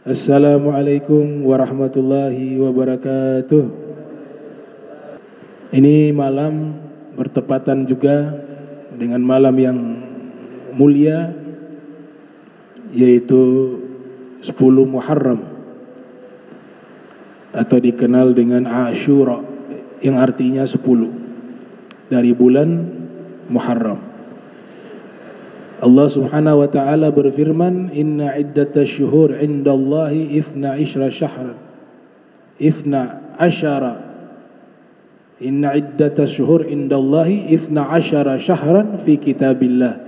Assalamualaikum warahmatullahi wabarakatuh. Ini malam bertepatan juga dengan malam yang mulia, yaitu 10 Muharram atau dikenal dengan Ashura, yang artinya 10 dari bulan Muharram. Allah Subhanahu wa taala berfirman, "Inna iddatash syuhur 'indallahi 12 syahran." 12. Inna iddatash syuhur 'indallahi 12 syahran fi kitabillah.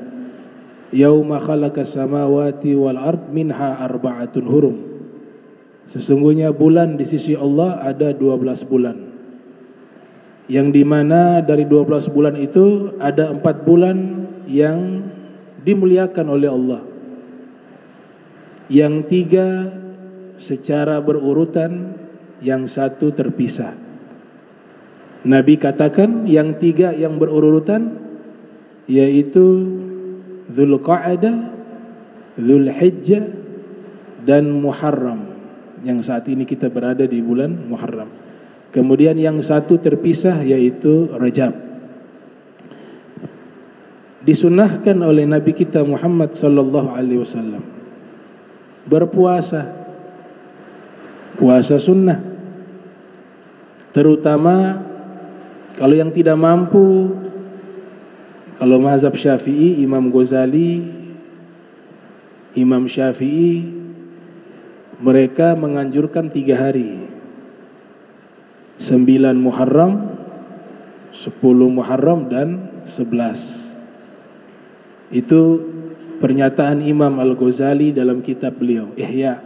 Yauma khalaqas samawati wal ard minha arba'atun hurum. Sesungguhnya bulan di sisi Allah ada 12 bulan. Yang dimana dari 12 bulan itu ada 4 bulan yang dimuliakan oleh Allah, yang 3 secara berurutan, yang 1 terpisah. Nabi katakan yang 3 yang berurutan yaitu Dzulqa'dah, Dzulhijjah dan Muharram, yang saat ini kita berada di bulan Muharram. Kemudian yang 1 terpisah yaitu Rajab. Disunahkan oleh Nabi kita Muhammad sallallahu alaihi wasallam berpuasa, puasa sunnah, terutama kalau yang tidak mampu. Kalau mazhab Syafi'i, Imam Ghazali, Imam Syafi'i, mereka menganjurkan 3 hari, 9 Muharram, 10 Muharram dan 11. Itu pernyataan Imam Al-Ghazali dalam kitab beliau Ihya,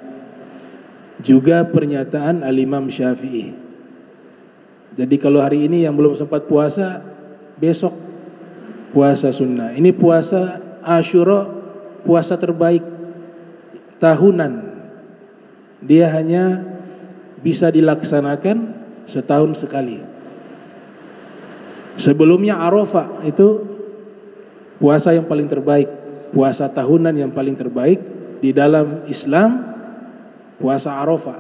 juga pernyataan Al-Imam Syafi'i. Jadi kalau hari ini yang belum sempat puasa, besok puasa sunnah. Ini puasa Ashura, puasa terbaik tahunan. Dia hanya bisa dilaksanakan setahun sekali. Sebelumnya Arafah itu puasa yang paling terbaik, puasa tahunan yang paling terbaik di dalam Islam, puasa Arafah.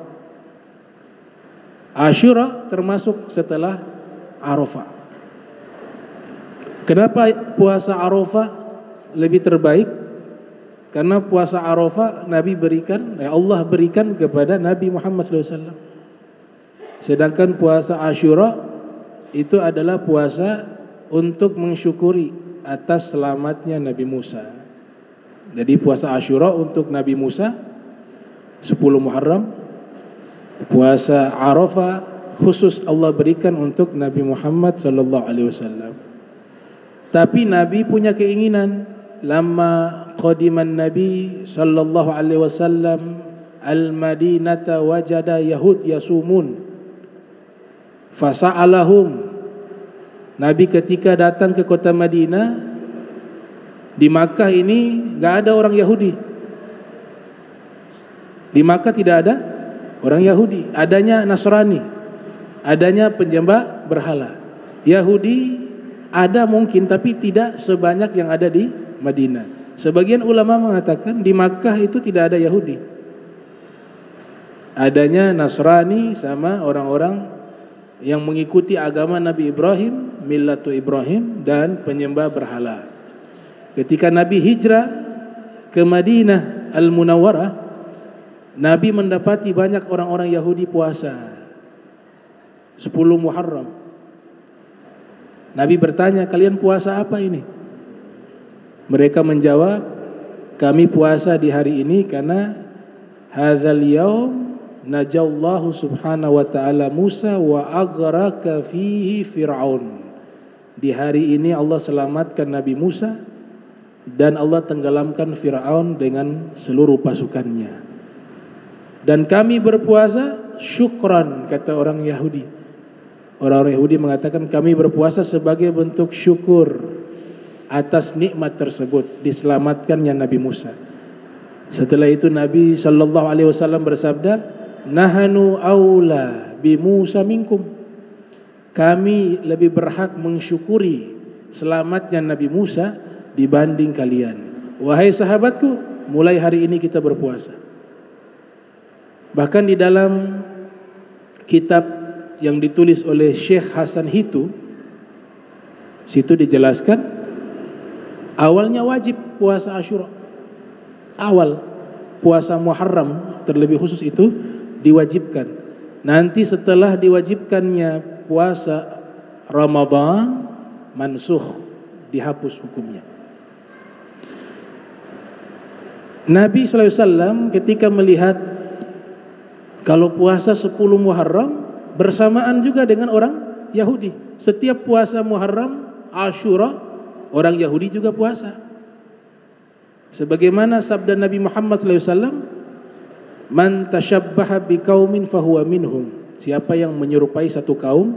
Ashura termasuk setelah Arafah. Kenapa puasa Arafah lebih terbaik? Karena puasa Arafah Nabi berikan, Allah berikan kepada Nabi Muhammad SAW. Sedangkan puasa Ashura itu adalah puasa untuk mensyukuri atas selamatnya Nabi Musa. Jadi puasa Ashura untuk Nabi Musa 10 Muharram, puasa Arafah khusus Allah berikan untuk Nabi Muhammad sallallahu alaihi wasallam. Tapi Nabi punya keinginan, lama qadiman Nabi sallallahu alaihi wasallam al-Madinata wajada Yahud yasumun fasa'alahum. Nabi ketika datang ke kota Madinah, di Makkah ini gak ada orang Yahudi. Di Makkah tidak ada orang Yahudi, adanya Nasrani, adanya penyembah berhala. Yahudi ada mungkin, tapi tidak sebanyak yang ada di Madinah. Sebagian ulama mengatakan di Makkah itu tidak ada Yahudi, adanya Nasrani sama orang-orang yang mengikuti agama Nabi Ibrahim, millatu Ibrahim, dan penyembah berhala. Ketika Nabi hijrah ke Madinah Al-Munawwarah, Nabi mendapati banyak orang-orang Yahudi puasa 10 Muharram. Nabi bertanya, kalian puasa apa ini? Mereka menjawab, kami puasa di hari ini karena hadzal yaum najallahu subhanahu wa ta'ala Musa wa aghraka fihi Fir'aun. Di hari ini Allah selamatkan Nabi Musa dan Allah tenggelamkan Fir'aun dengan seluruh pasukannya. Dan kami berpuasa syukran, kata orang Yahudi. Orang-orang Yahudi mengatakan kami berpuasa sebagai bentuk syukur atas nikmat tersebut, diselamatkannya Nabi Musa. Setelah itu Nabi sallallahu alaihi wasallam bersabda, nahanu aula bi Musa minkum. Kami lebih berhak mensyukuri selamatnya Nabi Musa dibanding kalian. Wahai sahabatku, mulai hari ini kita berpuasa. Bahkan di dalam kitab yang ditulis oleh Syekh Hasan Hitu, situ dijelaskan awalnya wajib puasa Asyura. Awal puasa Muharram terlebih khusus itu diwajibkan. Nanti setelah diwajibkannya puasa Ramadan, mansukh, dihapus hukumnya. Nabi SAW ketika melihat kalau puasa 10 Muharram bersamaan juga dengan orang Yahudi. Setiap puasa Muharram, Asyura, orang Yahudi juga puasa. Sebagaimana sabda Nabi Muhammad SAW, man tashabbaha biqaumin fahuwa minhum. Siapa yang menyerupai satu kaum,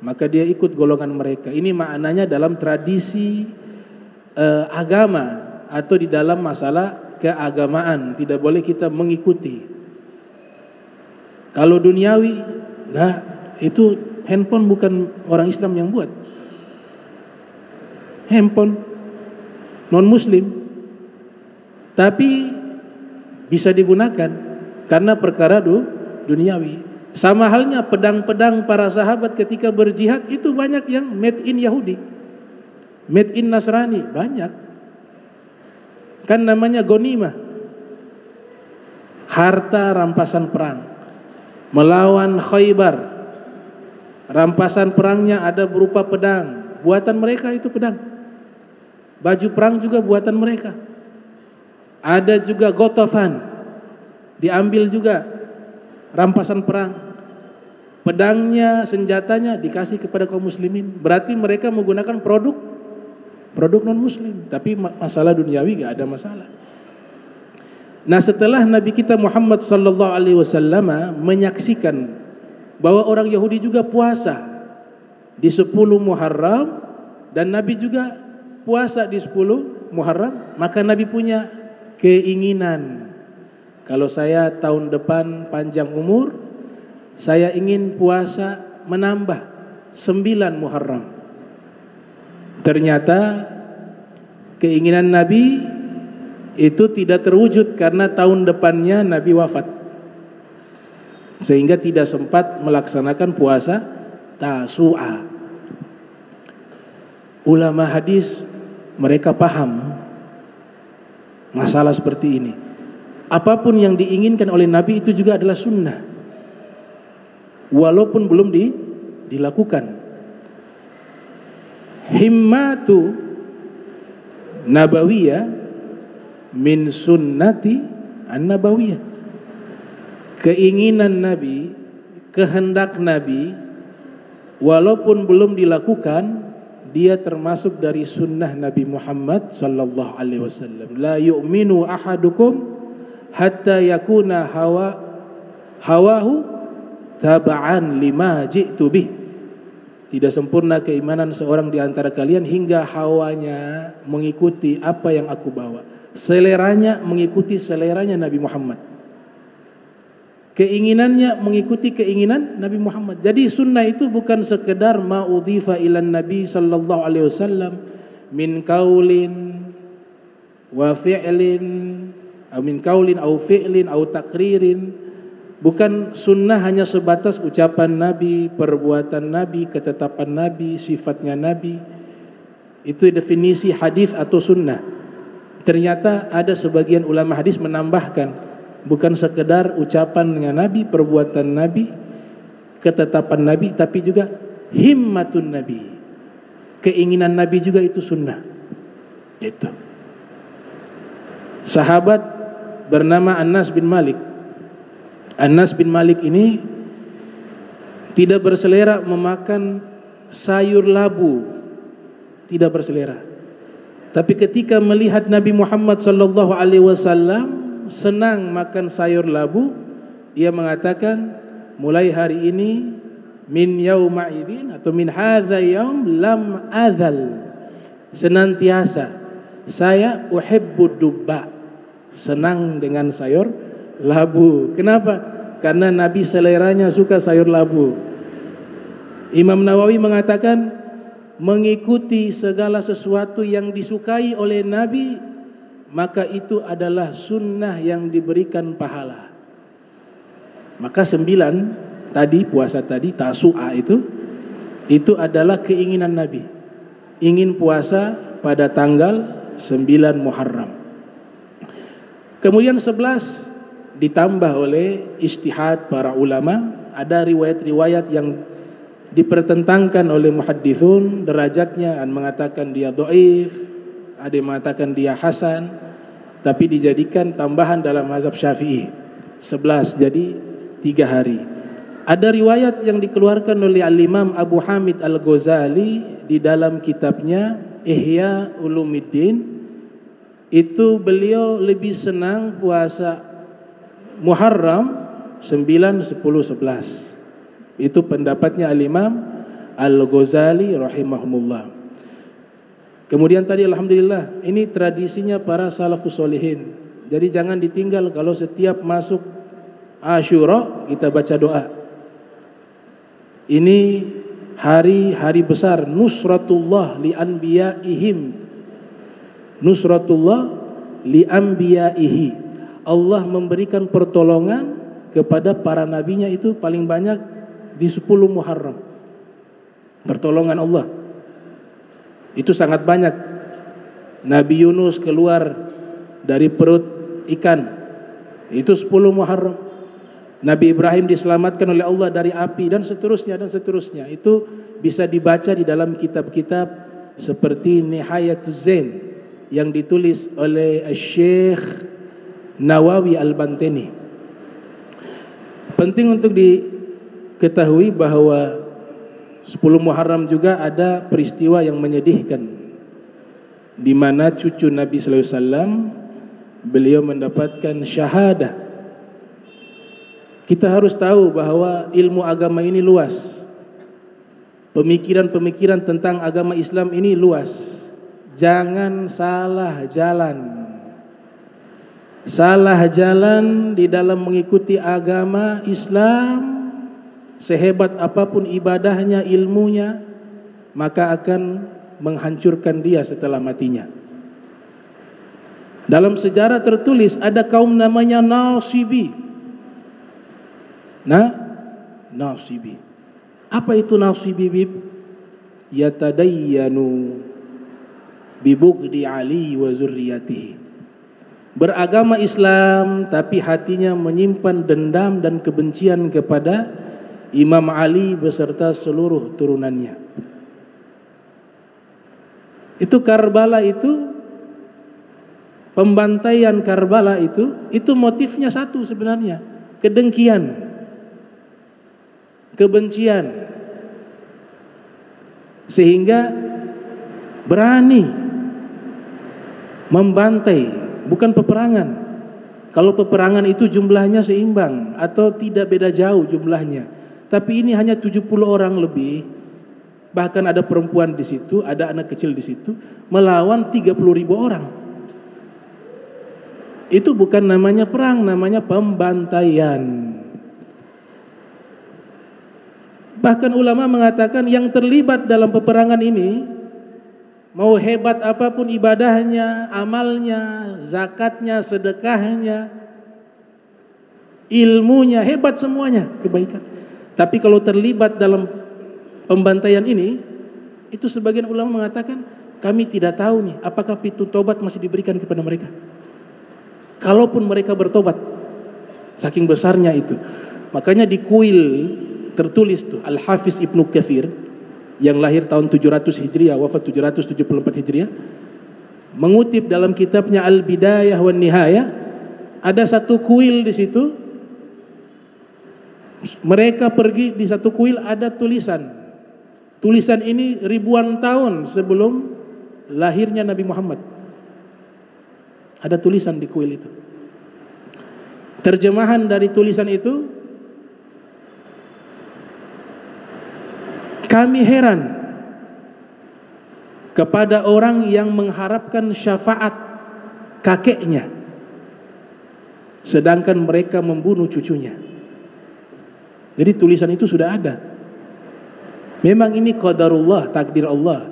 maka dia ikut golongan mereka. Ini maknanya dalam tradisi agama atau di dalam masalah keagamaan, tidak boleh kita mengikuti. Kalau duniawi, enggak, itu handphone bukan orang Islam yang buat. Handphone non muslim, tapi bisa digunakan karena perkara duniawi. Sama halnya pedang-pedang para sahabat ketika berjihad itu banyak yang made in Yahudi, made in Nasrani, banyak. Kan namanya ghanimah, harta rampasan perang. Melawan Khaybar, rampasan perangnya ada berupa pedang, buatan mereka itu pedang. Baju perang juga buatan mereka. Ada juga Ghatafan, diambil juga rampasan perang. Pedangnya, senjatanya dikasih kepada kaum muslimin. Berarti mereka menggunakan produk non muslim, tapi masalah duniawi gak ada masalah. Nah, setelah Nabi kita Muhammad sallallahu alaihi wasallam menyaksikan bahwa orang Yahudi juga puasa di 10 Muharram dan Nabi juga puasa di 10 Muharram, maka Nabi punya keinginan, kalau saya tahun depan panjang umur, saya ingin puasa menambah 9 Muharram. Ternyata keinginan Nabi itu tidak terwujud karena tahun depannya Nabi wafat, sehingga tidak sempat melaksanakan puasa Tasu'a. Ulama hadis mereka paham masalah seperti ini. Apapun yang diinginkan oleh Nabi itu juga adalah sunnah, walaupun belum dilakukan. Himmatu nabawiyah min sunnati an-nabawiyah. Keinginan Nabi, kehendak Nabi, walaupun belum dilakukan, dia termasuk dari sunnah Nabi Muhammad sallallahu alaihi wasallam. La yu'minu ahadukum hatta yakuna hawahu taba'an lima ji'tu bih. Tidak sempurna keimanan seorang di antara kalian hingga hawanya mengikuti apa yang aku bawa, seleranya mengikuti seleranya Nabi Muhammad, keinginannya mengikuti keinginan Nabi Muhammad. Jadi sunnah itu bukan sekedar ma'udhifa ilan Nabi sallallahu alaihi wasallam min qaulin wa fi'lin, atau min qaulin au fi'lin au takririn. Bukan sunnah hanya sebatas ucapan Nabi, perbuatan Nabi, ketetapan Nabi, sifatnya Nabi. Itu definisi hadis atau sunnah. Ternyata ada sebagian ulama hadis menambahkan, bukan sekedar ucapannya Nabi, perbuatan Nabi, ketetapan Nabi, tapi juga himmatun Nabi, keinginan Nabi juga itu sunnah. Itu sahabat bernama Anas bin Malik. Anas bin Malik ini tidak berselera memakan sayur labu, tidak berselera. Tapi ketika melihat Nabi Muhammad sallallahu alaihi wasallam senang makan sayur labu, ia mengatakan, mulai hari ini min yauma idzin atau min hadza yaum lam adzal, senantiasa saya uhibbud dubba, senang dengan sayur labu. Kenapa? Karena Nabi seleranya suka sayur labu. Imam Nawawi mengatakan, mengikuti segala sesuatu yang disukai oleh Nabi, maka itu adalah sunnah yang diberikan pahala. Maka 9 tadi, puasa tadi, Tasu'a itu adalah keinginan Nabi. Ingin puasa pada tanggal 9 Muharram. Kemudian 11 ditambah oleh ijtihad para ulama. Ada riwayat-riwayat yang dipertentangkan oleh muhaddithun derajatnya, ada yang mengatakan dia dhaif, ada yang mengatakan dia hasan, tapi dijadikan tambahan dalam mazhab Syafi'i. 11 jadi 3 hari. Ada riwayat yang dikeluarkan oleh Al-Imam Abu Hamid Al-Ghazali di dalam kitabnya Ihya Ulumuddin. Itu beliau lebih senang puasa Muharram 9, 10, 11. Itu pendapatnya Al-Imam Al-Ghazali rahimahumullah. Kemudian tadi alhamdulillah ini tradisinya para salafus solihin. Jadi jangan ditinggal kalau setiap masuk Asyura kita baca doa. Ini hari-hari besar nusratullah li anbiyaihim. Nusratullah li anbiyaihi. Allah memberikan pertolongan kepada para nabinya itu paling banyak di 10 Muharram. Pertolongan Allah itu sangat banyak. Nabi Yunus keluar dari perut ikan, itu 10 Muharram. Nabi Ibrahim diselamatkan oleh Allah dari api, dan seterusnya dan seterusnya. Itu bisa dibaca di dalam kitab-kitab seperti Nihayatuz Zain yang ditulis oleh Syekh Nawawi Al-Bantani. Penting untuk diketahui bahwa 10 Muharram juga ada peristiwa yang menyedihkan, di mana cucu Nabi sallallahu alaihi wasallam beliau mendapatkan syahadah. Kita harus tahu bahwa ilmu agama ini luas. Pemikiran-pemikiran tentang agama Islam ini luas. Jangan salah jalan. Salah jalan di dalam mengikuti agama Islam, sehebat apapun ibadahnya, ilmunya, maka akan menghancurkan dia setelah matinya. Dalam sejarah tertulis ada kaum namanya Nasibi. Nasibi. Apa itu Nasibi, bib? Yatadayyanu bibughdi Ali wa zurriyatihi. Beragama Islam tapi hatinya menyimpan dendam dan kebencian kepada Imam Ali beserta seluruh turunannya. Itu Karbala itu, pembantaian Karbala itu motifnya satu sebenarnya, kedengkian, kebencian, sehingga berani membantai. Bukan peperangan. Kalau peperangan itu jumlahnya seimbang atau tidak beda jauh jumlahnya. Tapi ini hanya 70 orang lebih. Bahkan ada perempuan di situ, ada anak kecil di situ, melawan 30.000 orang. Itu bukan namanya perang, namanya pembantaian. Bahkan ulama mengatakan yang terlibat dalam peperangan ini, mau hebat apapun ibadahnya, amalnya, zakatnya, sedekahnya, ilmunya, hebat semuanya, kebaikan. Tapi kalau terlibat dalam pembantaian ini, itu sebagian ulama mengatakan, kami tidak tahu nih, apakah pintu tobat masih diberikan kepada mereka. Kalaupun mereka bertobat, saking besarnya itu. Makanya di kuil tertulis tuh Al-Hafiz Ibnu Katsir yang lahir tahun 700 Hijriah, wafat 774 Hijriah, mengutip dalam kitabnya Al-Bidayah wan Nihayah, ada satu kuil di situ. Mereka pergi di satu kuil, ada tulisan. Tulisan ini ribuan tahun sebelum lahirnya Nabi Muhammad. Ada tulisan di kuil itu. Terjemahan dari tulisan itu, kami heran kepada orang yang mengharapkan syafaat kakeknya, sedangkan mereka membunuh cucunya. Jadi tulisan itu sudah ada. Memang ini qadarullah, takdir Allah.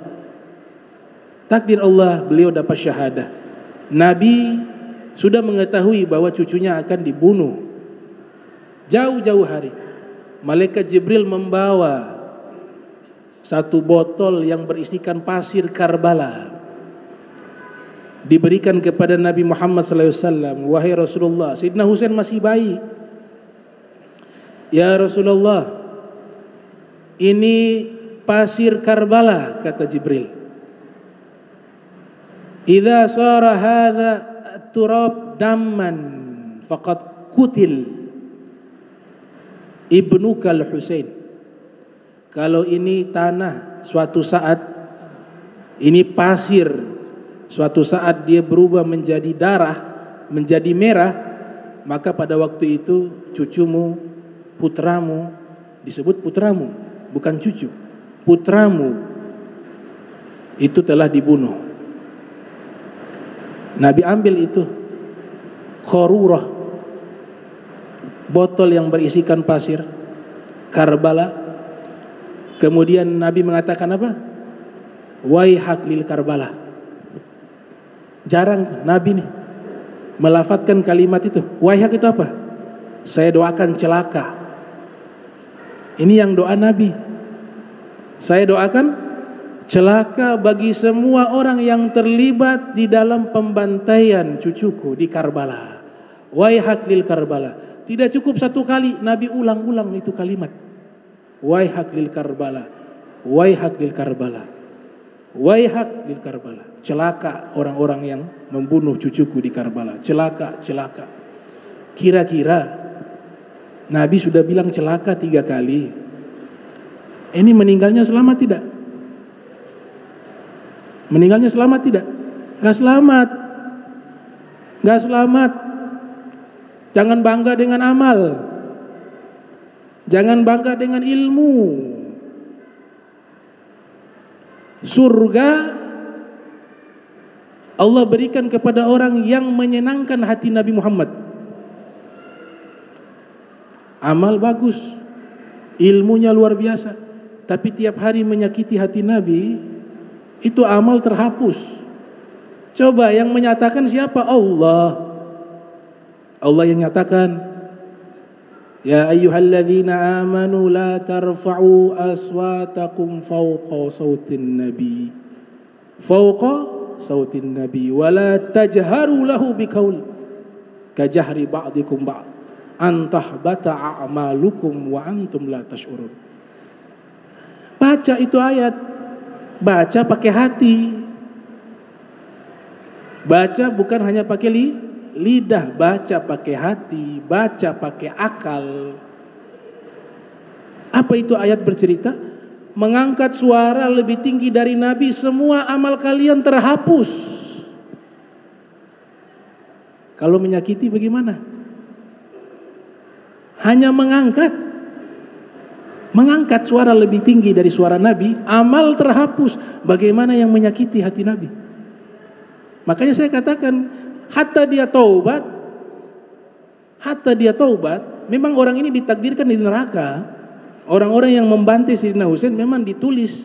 Takdir Allah, beliau dapat syahadah. Nabi sudah mengetahui bahwa cucunya akan dibunuh. Jauh-jauh hari malaikat Jibril membawa satu botol yang berisikan pasir Karbala, diberikan kepada Nabi Muhammad SAW. Wahai Rasulullah, Sayyidina Husain masih bayi. Ya Rasulullah, ini pasir Karbala, kata Jibril. Idza sara hadza turab damman faqad kutil ibnuka al-Husain. Kalau ini tanah suatu saat, ini pasir suatu saat dia berubah menjadi darah, menjadi merah, maka pada waktu itu cucumu, putramu, disebut putramu, bukan cucu, putramu itu telah dibunuh. Nabi ambil itu qarurah, botol yang berisikan pasir Karbala. Kemudian Nabi mengatakan apa? Waihak lil Karbala. Jarang Nabi nih melafadzkan kalimat itu. Waihak itu apa? Saya doakan celaka. Ini yang doa Nabi. Saya doakan celaka bagi semua orang yang terlibat di dalam pembantaian cucuku di Karbala. Waihak lil Karbala. Tidak cukup satu kali, Nabi ulang-ulang itu kalimat. Waihak lil Karbala. Waihak lil Karbala. Waihak lil Karbala. Celaka orang-orang yang membunuh cucuku di Karbala. Celaka, celaka. Kira-kira Nabi sudah bilang celaka 3 kali. Ini meninggalnya selamat tidak? Meninggalnya selamat tidak? Gak selamat. Gak selamat. Jangan bangga dengan amal. Jangan bangga dengan ilmu. Surga Allah berikan kepada orang yang menyenangkan hati Nabi Muhammad. Amal bagus, ilmunya luar biasa, tapi tiap hari menyakiti hati Nabi, itu amal terhapus. Coba yang menyatakan siapa? Allah. Allah yang nyatakan, ya ayyuhalladzina amanu la tarfa'u aswatakum fawqa sautin nabi. Fawqa sautin nabi wa la tajharu lahu biqaul kajahri ba'dikum ba'd an tahbata a'malukum wa antum la tash'urun. Baca itu ayat. Baca pakai hati. Baca bukan hanya pakai lidah, baca pakai hati, baca pakai akal. Apa itu ayat bercerita? Mengangkat suara lebih tinggi dari Nabi, semua amal kalian terhapus. Kalau menyakiti bagaimana? Hanya mengangkat suara lebih tinggi dari suara Nabi, amal terhapus. Bagaimana yang menyakiti hati Nabi? Makanya saya katakan, hatta dia taubat, memang orang ini ditakdirkan di neraka. Orang-orang yang membantai Sayyidina Husain memang ditulis,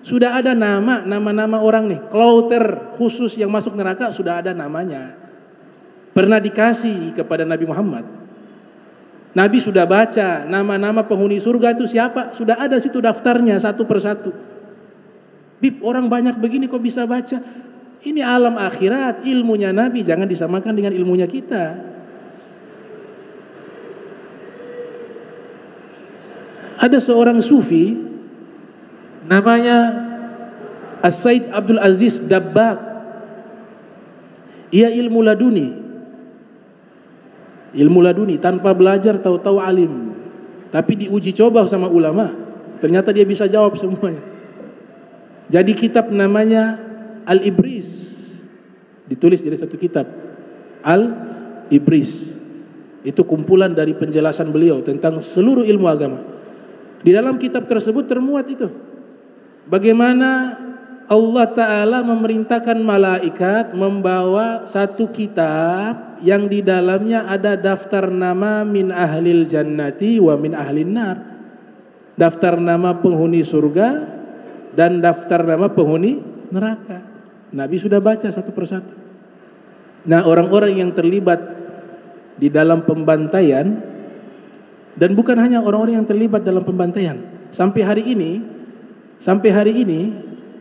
sudah ada nama-nama orang nih, klauter khusus yang masuk neraka sudah ada namanya. Pernah dikasih kepada Nabi Muhammad. Nabi sudah baca nama-nama penghuni surga itu siapa, sudah ada situ daftarnya satu persatu. Bib, orang banyak begini kok bisa baca? Ini alam akhirat, ilmunya Nabi jangan disamakan dengan ilmunya kita. Ada seorang sufi namanya As-Said Abdul Aziz Dabbaq. Ia ilmu laduni tanpa belajar tahu-tahu alim. Tapi diuji coba sama ulama, ternyata dia bisa jawab semuanya. Jadi kitab namanya Al-Ibris, ditulis dari satu kitab Al-Ibris. Itu kumpulan dari penjelasan beliau tentang seluruh ilmu agama. Di dalam kitab tersebut termuat itu, bagaimana Allah Ta'ala memerintahkan malaikat membawa satu kitab yang di dalamnya ada daftar nama min ahlil jannati wa min ahlin nar. Daftar nama penghuni surga dan daftar nama penghuni neraka. Nabi sudah baca satu persatu. Nah, orang-orang yang terlibat di dalam pembantaian Dan bukan hanya orang-orang yang terlibat dalam pembantaian. Sampai hari ini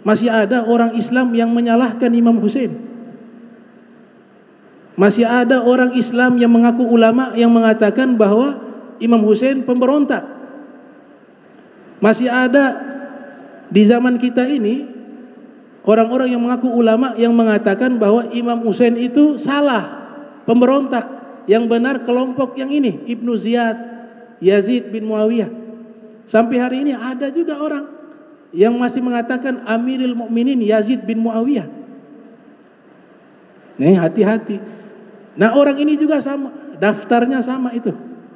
masih ada orang Islam yang menyalahkan Imam Hussein. Masih ada orang Islam yang mengaku ulama yang mengatakan bahwa Imam Hussein pemberontak. Masih ada di zaman kita ini orang-orang yang mengaku ulama yang mengatakan bahwa Imam Hussein itu salah, pemberontak, yang benar kelompok yang ini, Ibnu Ziyad, Yazid bin Muawiyah. Sampai hari ini ada juga orang yang masih mengatakan Amirul Mukminin Yazid bin Muawiyah. Nih, hati-hati. Nah, orang ini juga sama, daftarnya sama itu,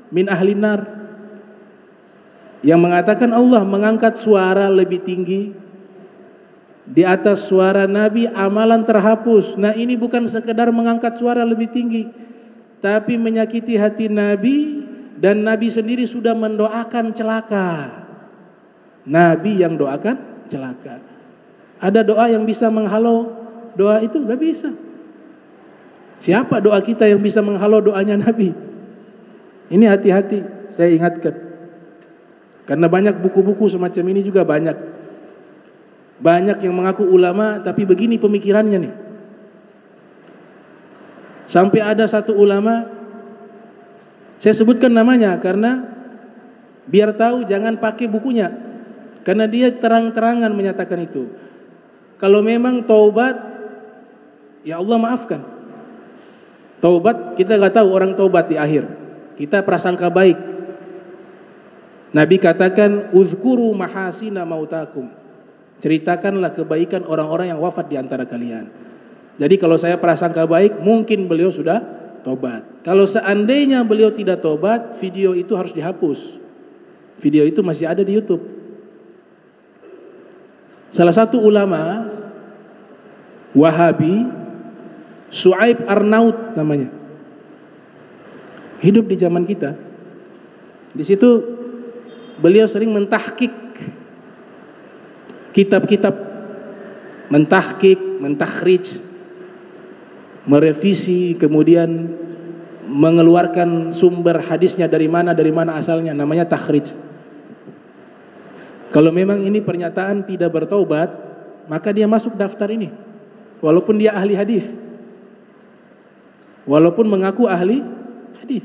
min ahlin nar. Yang mengatakan Allah mengangkat suara lebih tinggi di atas suara Nabi, amalan terhapus. Nah, ini bukan sekedar mengangkat suara lebih tinggi, tapi menyakiti hati Nabi, dan Nabi sendiri sudah mendoakan celaka. Nabi yang doakan celaka. Ada doa yang bisa menghalau doa itu? Gak bisa. Siapa doa kita yang bisa menghalau doanya Nabi? Ini hati-hati, saya ingatkan. Karena banyak buku-buku semacam ini juga banyak. Banyak yang mengaku ulama tapi begini pemikirannya nih. Sampai ada satu ulama, saya sebutkan namanya karena biar tahu, jangan pakai bukunya. Karena dia terang-terangan menyatakan itu. Kalau memang taubat, ya Allah maafkan. Taubat, kita gak tahu orang taubat di akhir. Kita prasangka baik. Nabi katakan, uzkuru mahasina mautakum. Ceritakanlah kebaikan orang-orang yang wafat di antara kalian. Jadi kalau saya prasangka baik, mungkin beliau sudah tobat. Kalau seandainya beliau tidak tobat, video itu harus dihapus. Video itu masih ada di YouTube. Salah satu ulama Wahabi, Su'aib Arnaud namanya, hidup di zaman kita. Di situ beliau sering mentahkik kitab-kitab, mentahkik, mentakhrij, merevisi, kemudian mengeluarkan sumber hadisnya dari mana asalnya, namanya takhrij. Kalau memang ini pernyataan tidak bertaubat, maka dia masuk daftar ini. Walaupun dia ahli hadis, walaupun mengaku ahli hadis.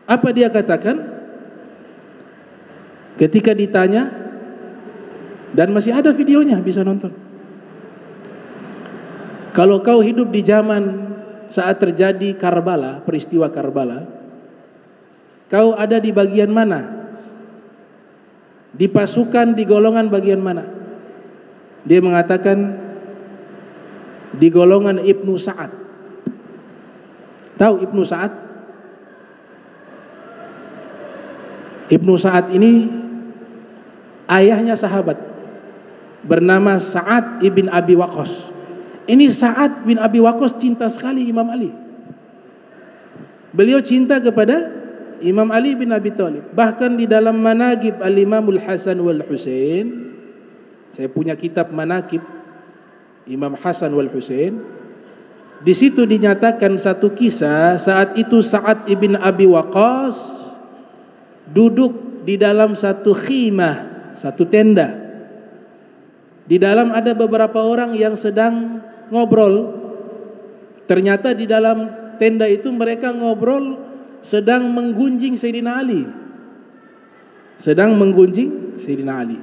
Apa dia katakan? Ketika ditanya, dan masih ada videonya, bisa nonton. Kalau kau hidup di zaman saat terjadi Karbala, peristiwa Karbala, kau ada di bagian mana? Di pasukan, di golongan bagian mana? Dia mengatakan di golongan Ibnu Sa'ad. Tahu Ibnu Sa'ad? Ibnu Sa'ad ini ayahnya sahabat bernama Sa'ad ibn Abi Waqqas. Ini Sa'ad bin Abi Waqqas cinta sekali Imam Ali. Beliau cinta kepada Imam Ali bin Abi Thalib. Bahkan di dalam Manaqib Al-Imamul Hasan wal Husain, saya punya kitab Manaqib Imam Hasan wal Husain. Di situ dinyatakan satu kisah, saat itu Sa'ad ibn Abi Waqqas duduk di dalam satu khimah, satu tenda. Di dalam ada beberapa orang yang sedang ngobrol. Ternyata di dalam tenda itu mereka ngobrol sedang menggunjing Sayyidina Ali. Sedang menggunjing Sayyidina Ali.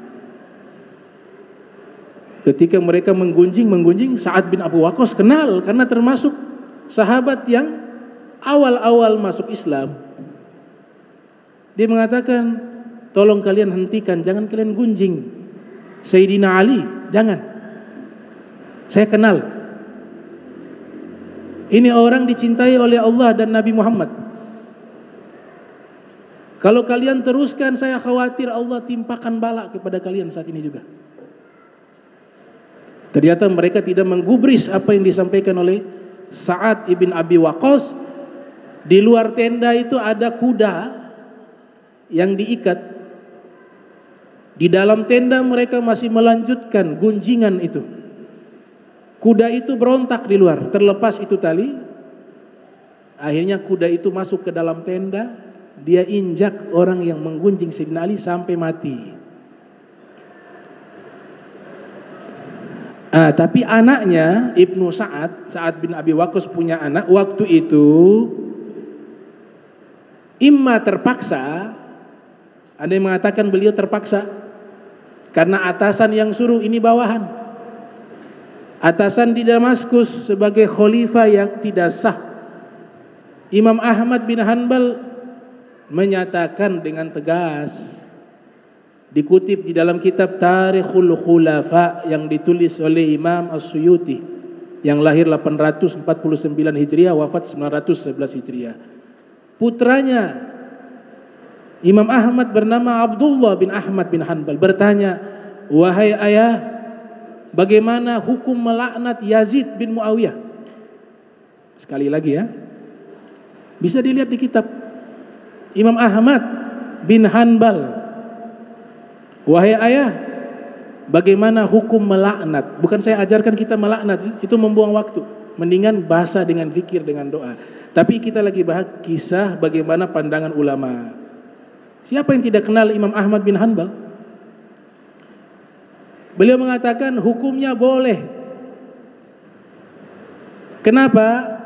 Ketika mereka menggunjing, Sa'ad bin Abu Waqqas kenal karena termasuk sahabat yang awal-awal masuk Islam. Dia mengatakan, tolong kalian hentikan, jangan kalian gunjing Sayyidina Ali, jangan. Saya kenal. Ini orang dicintai oleh Allah dan Nabi Muhammad. Kalau kalian teruskan, saya khawatir Allah timpakan bala kepada kalian saat ini juga. Ternyata mereka tidak menggubris apa yang disampaikan oleh Sa'ad ibn Abi Waqqas. Di luar tenda itu ada kuda yang diikat. Di dalam tenda mereka masih melanjutkan gunjingan itu. Kuda itu berontak di luar, terlepas itu tali. Akhirnya kuda itu masuk ke dalam tenda. dia injak orang yang menggunjing Sayyidina Ali sampai mati. Tapi anaknya Ibnu Sa'ad bin Abi Waqqas punya anak waktu itu imma terpaksa, ada yang mengatakan beliau terpaksa karena atasan yang suruh, ini bawahan. Atasan di Damaskus sebagai khalifah yang tidak sah. Imam Ahmad bin Hanbal menyatakan dengan tegas, dikutip di dalam kitab Tarikhul Khulafa yang ditulis oleh Imam As-Suyuti yang lahir 849 Hijriah, wafat 911 Hijriah. Putranya Imam Ahmad bernama Abdullah bin Ahmad bin Hanbal bertanya, "Wahai ayah, bagaimana hukum melaknat Yazid bin Muawiyah?" Sekali lagi ya, bisa dilihat di kitab Imam Ahmad bin Hanbal, "Wahai ayah, bagaimana hukum melaknat?" Bukan saya ajarkan kita melaknat, itu membuang waktu. Mendingan bahasa dengan zikir, dengan doa. Tapi kita lagi bahas kisah bagaimana pandangan ulama. Siapa yang tidak kenal Imam Ahmad bin Hanbal? Beliau mengatakan hukumnya boleh. Kenapa?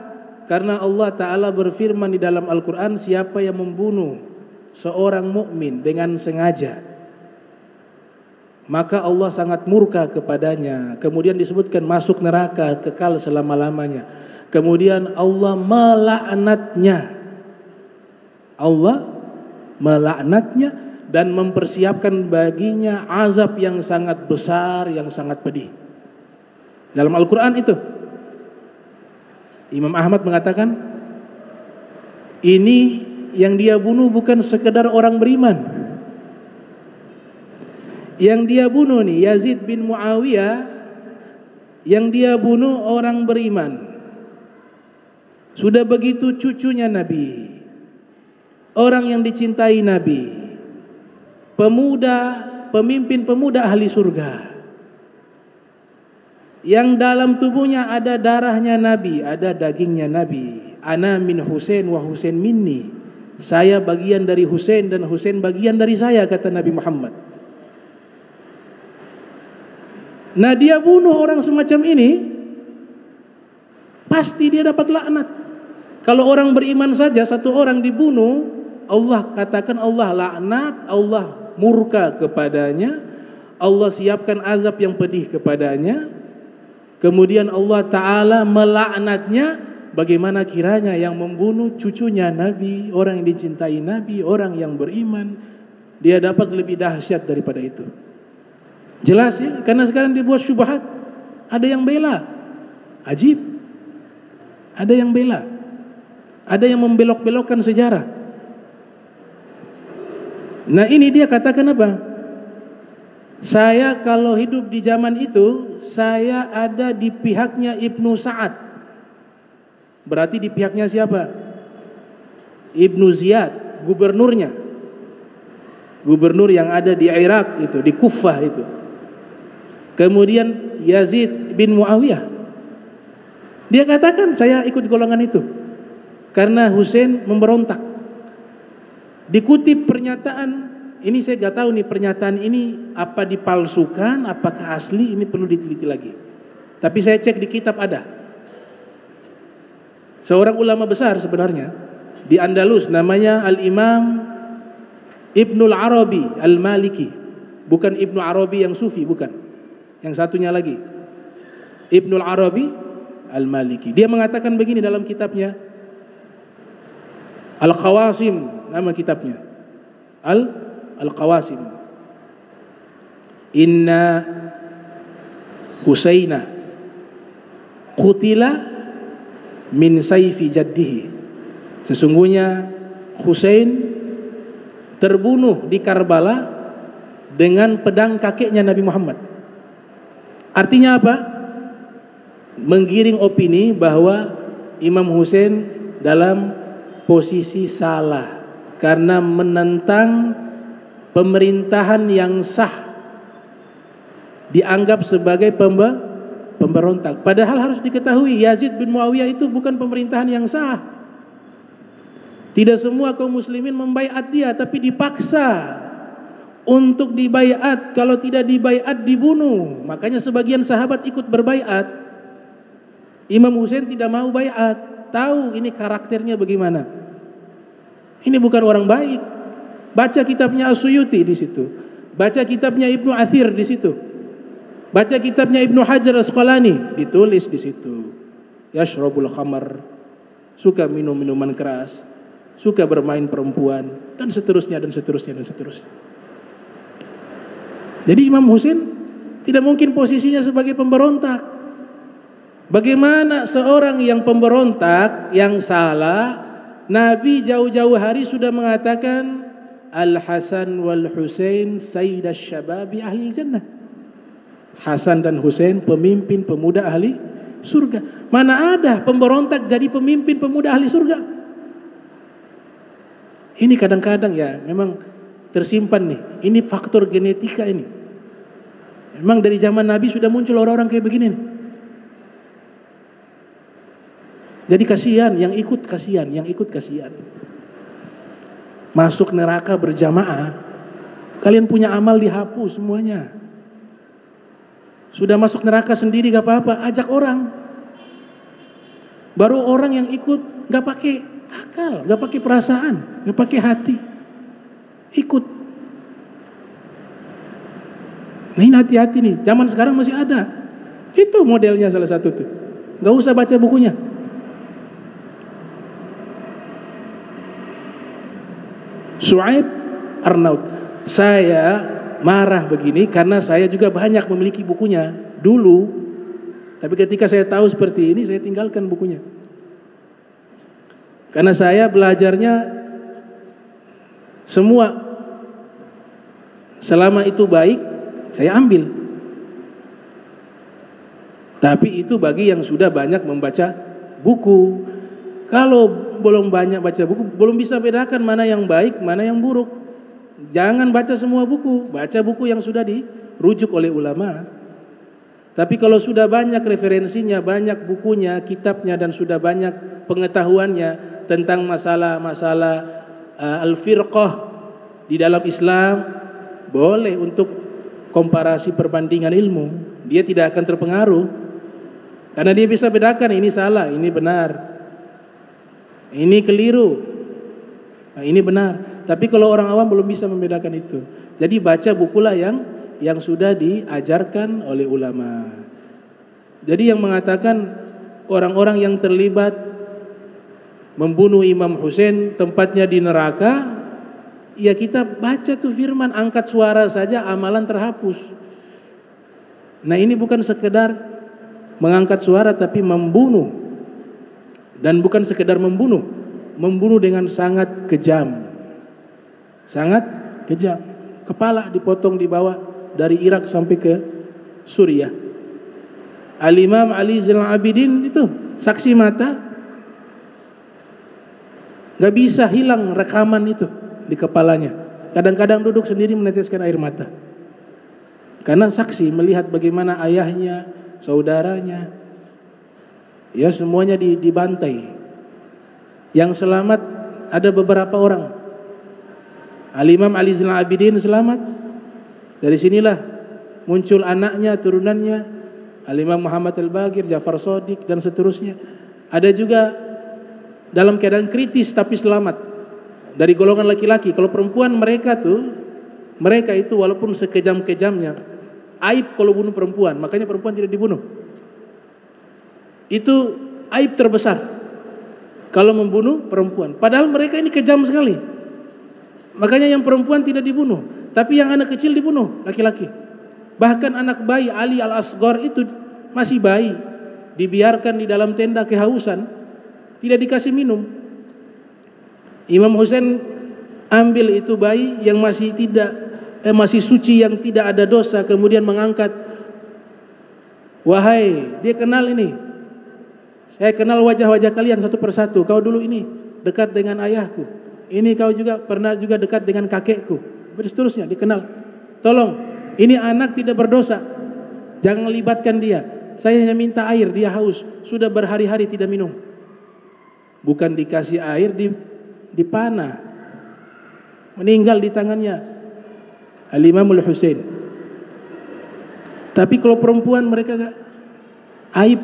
Karena Allah Ta'ala berfirman di dalam Al-Quran, siapa yang membunuh seorang mukmin dengan sengaja, maka Allah sangat murka kepadanya. Kemudian disebutkan masuk neraka kekal selama-lamanya. Kemudian Allah melaknatnya. Allah melaknatnya dan mempersiapkan baginya azab yang sangat besar, yang sangat pedih. Dalam Al-Quran itu Imam Ahmad mengatakan, ini yang dia bunuh bukan sekedar orang beriman. Yang dia bunuh nih Yazid bin Muawiyah, yang dia bunuh orang beriman. Sudah begitu cucunya Nabi, orang yang dicintai Nabi, pemuda, pemimpin pemuda ahli surga, yang dalam tubuhnya ada darahnya Nabi, ada dagingnya Nabi. Ana min Husain wa Husain minni. Saya bagian dari Husain dan Husain bagian dari saya, kata Nabi Muhammad. Nah, dia bunuh orang semacam ini, pasti dia dapat laknat. Kalau orang beriman saja satu orang dibunuh, Allah katakan Allah laknat, Allah murka kepadanya, Allah siapkan azab yang pedih kepadanya. Kemudian Allah Ta'ala melaknatnya. Bagaimana kiranya yang membunuh cucunya Nabi, orang yang dicintai Nabi, orang yang beriman, dia dapat lebih dahsyat daripada itu. Jelas ya, karena sekarang dibuat syubhat. Ada yang bela, ajib. Ada yang bela, ada yang membelok-belokkan sejarah. Nah, ini dia katakan apa? Saya kalau hidup di zaman itu, saya ada di pihaknya Ibnu Sa'ad. Berarti di pihaknya siapa? Ibnu Ziyad, gubernurnya. Gubernur yang ada di Irak itu, di Kufah itu. Kemudian Yazid bin Muawiyah. Dia katakan saya ikut golongan itu karena Husain memberontak. Dikutip pernyataan ini, saya nggak tahu nih pernyataan ini apa dipalsukan, apakah asli, ini perlu diteliti lagi. Tapi saya cek di kitab ada. Seorang ulama besar sebenarnya di Andalus, namanya Al-Imam Ibnul Arabi Al-Maliki. Bukan Ibnu Arabi yang Sufi, bukan. Yang satunya lagi, Ibnul Arabi Al-Maliki. Dia mengatakan begini dalam kitabnya Al-Qawasim, nama kitabnya Al-Qawasim. Inna Husaina qutila min sayfi jaddihi. Sesungguhnya Husain terbunuh di Karbala dengan pedang kakeknya Nabi Muhammad. Artinya apa? Menggiring opini bahwa Imam Husain dalam posisi salah karena menentang pemerintahan yang sah, dianggap sebagai pemberontak. Padahal harus diketahui Yazid bin Muawiyah itu bukan pemerintahan yang sah. Tidak semua kaum muslimin membaiat dia, tapi dipaksa untuk dibaiat. Kalau tidak dibaiat dibunuh. Makanya sebagian sahabat ikut berbaiat. Imam Husain tidak mau baiat, tahu ini karakternya bagaimana. Ini bukan orang baik. Baca kitabnya As-Suyuti di situ. Baca kitabnya Ibnu Athir di situ. Baca kitabnya Ibnu Hajar Asqalani, ditulis di situ. Yashrabul khamar, suka minum minuman keras, suka bermain perempuan, dan seterusnya dan seterusnya dan seterusnya. Jadi Imam Husain tidak mungkin posisinya sebagai pemberontak. Bagaimana seorang yang pemberontak yang salah, Nabi jauh-jauh hari sudah mengatakan Al-Hasan wal Husain sayyidash syababi ahli jannah. Hasan dan Husain pemimpin pemuda ahli surga. Mana ada pemberontak jadi pemimpin pemuda ahli surga? Ini kadang-kadang ya memang tersimpan nih. Ini faktor genetika ini. Memang dari zaman Nabi sudah muncul orang-orang kayak begini nih. Jadi kasihan, yang ikut kasihan, yang ikut kasihan. Masuk neraka berjamaah. Kalian punya amal dihapus semuanya. Sudah masuk neraka sendiri gak apa-apa, ajak orang. Baru orang yang ikut gak pakai akal, gak pakai perasaan, gak pakai hati, ikut. Nah ini hati-hati nih, zaman sekarang masih ada. Itu modelnya salah satu tuh. Gak usah baca bukunya. Su'aib Arnaud, saya marah begini karena saya juga banyak memiliki bukunya dulu, tapi ketika saya tahu seperti ini saya tinggalkan bukunya. Karena saya belajarnya semua, selama itu baik saya ambil. Tapi itu bagi yang sudah banyak membaca buku. Kalau belum banyak baca buku, belum bisa bedakan mana yang baik, mana yang buruk. Jangan baca semua buku, baca buku yang sudah dirujuk oleh ulama. Tapi kalau sudah banyak referensinya, banyak bukunya, kitabnya, dan sudah banyak pengetahuannya tentang masalah-masalah al-firqah di dalam Islam, boleh untuk komparasi perbandingan ilmu. Dia tidak akan terpengaruh karena dia bisa bedakan ini salah, ini benar, ini keliru, nah, ini benar. Tapi kalau orang awam belum bisa membedakan itu. Jadi baca bukulah yang sudah diajarkan oleh ulama. Jadi yang mengatakan orang-orang yang terlibat membunuh Imam Husain tempatnya di neraka, ya kita baca tuh firman, angkat suara saja amalan terhapus. Nah ini bukan sekedar mengangkat suara tapi membunuh. Dan bukan sekedar membunuh dengan sangat kejam. Sangat kejam. Kepala dipotong dibawa dari Irak sampai ke Suriah. Al-Imam Ali Zainal Abidin itu saksi mata, gak bisa hilang rekaman itu di kepalanya. Kadang-kadang duduk sendiri meneteskan air mata karena saksi melihat bagaimana ayahnya, saudaranya, ya semuanya dibantai. Yang selamat ada beberapa orang. Al-Imam Ali Zainal Abidin selamat. Dari sinilah muncul anaknya, turunannya, Al-Imam Muhammad Al-Baqir, Ja'far Shadiq, dan seterusnya. Ada juga dalam keadaan kritis tapi selamat. Dari golongan laki-laki. Kalau perempuan mereka itu walaupun sekejam-kejamnya, aib kalau bunuh perempuan, makanya perempuan tidak dibunuh. Itu aib terbesar kalau membunuh perempuan. Padahal mereka ini kejam sekali. Makanya yang perempuan tidak dibunuh, tapi yang anak kecil dibunuh, laki-laki. Bahkan anak bayi Ali Al-Asghar itu masih bayi, dibiarkan di dalam tenda kehausan, tidak dikasih minum. Imam Husain ambil itu bayi yang masih suci, yang tidak ada dosa, kemudian mengangkat. Wahai, dia kenal ini. Saya kenal wajah-wajah kalian satu persatu. Kau dulu ini dekat dengan ayahku. Ini kau juga pernah juga dekat dengan kakekku. Seterusnya dikenal. Tolong, ini anak tidak berdosa. Jangan libatkan dia. Saya hanya minta air, dia haus. Sudah berhari-hari tidak minum. Bukan dikasih air, dipanah, meninggal di tangannya Al-Imamul Husain. Tapi kalau perempuan mereka gak aib,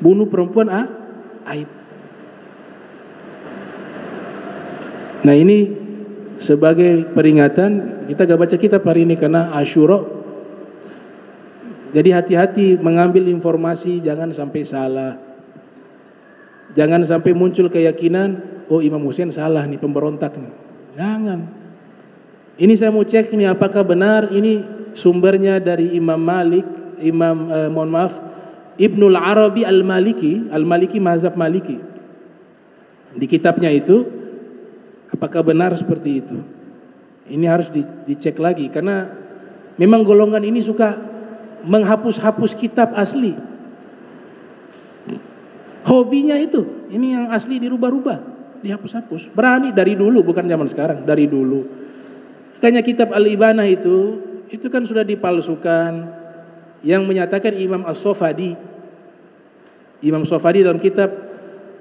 bunuh perempuan aib. Nah ini sebagai peringatan, kita gak baca kitab hari ini karena Asyura. Jadi hati-hati mengambil informasi, jangan sampai salah. Jangan sampai muncul keyakinan, oh Imam Husain salah nih, pemberontak nih. Jangan. Ini saya mau cek nih apakah benar ini sumbernya dari Imam Malik, Ibnul Arabi Al-Maliki mazhab Maliki. Di kitabnya itu apakah benar seperti itu? Ini harus dicek lagi karena memang golongan ini suka menghapus-hapus kitab asli. Hobinya itu, ini yang asli dirubah-rubah, dihapus-hapus. Berani dari dulu, bukan zaman sekarang, dari dulu. Makanya kitab Al-Ibanah itu kan sudah dipalsukan. Yang menyatakan Imam As-Sofadi dalam kitab